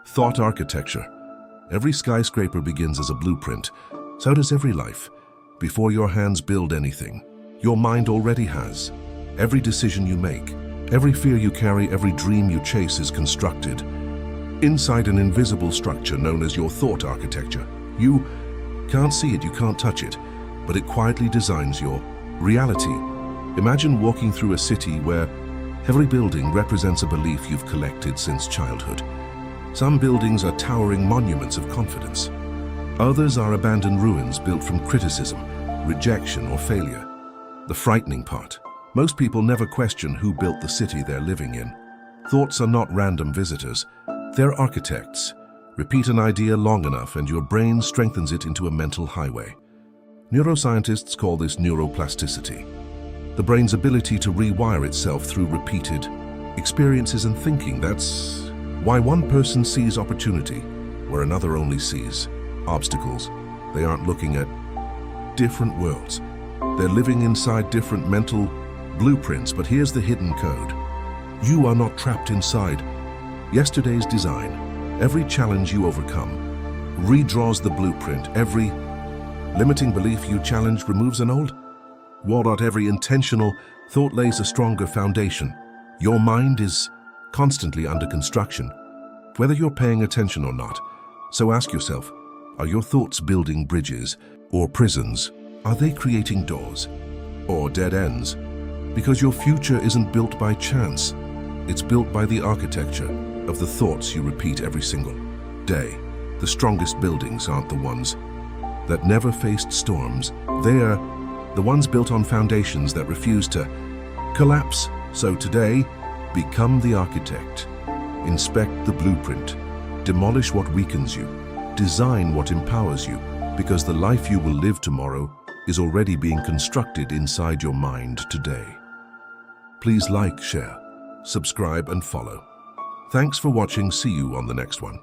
Thought architecture. Every skyscraper begins as a blueprint. So does every life. Before your hands build anything, your mind already has. Every decision you make, every fear you carry, every dream you chase is constructed inside an invisible structure known as your thought architecture. You can't see it, you can't touch it, but it quietly designs your reality. Imagine walking through a city where every building represents a belief you've collected since childhood. Some buildings are towering monuments of confidence. Others are abandoned ruins built from criticism, rejection, or failure. The frightening part: most people never question who built the city they're living in. Thoughts are not random visitors. They're architects. Repeat an idea long enough and your brain strengthens it into a mental highway. Neuroscientists call this neuroplasticity, the brain's ability to rewire itself through repeated experiences and thinking. That's why one person sees opportunity where another only sees obstacles. They aren't looking at different worlds. They're living inside different mental blueprints. But here's the hidden code. You are not trapped inside yesterday's design. Every challenge you overcome redraws the blueprint. Every limiting belief you challenge removes an old wall. Every intentional thought lays a stronger foundation. Your mind is constantly under construction, whether you're paying attention or not. So ask yourself, are your thoughts building bridges or prisons? Are they creating doors or dead ends? Because your future isn't built by chance. It's built by the architecture of the thoughts you repeat every single day. The strongest buildings aren't the ones that never faced storms. They're the ones built on foundations that refuse to collapse. So today, become the architect. Inspect the blueprint. Demolish what weakens you. Design what empowers you. Because the life you will live tomorrow is already being constructed inside your mind today. Please like, share, subscribe, and follow. Thanks for watching. See you on the next one.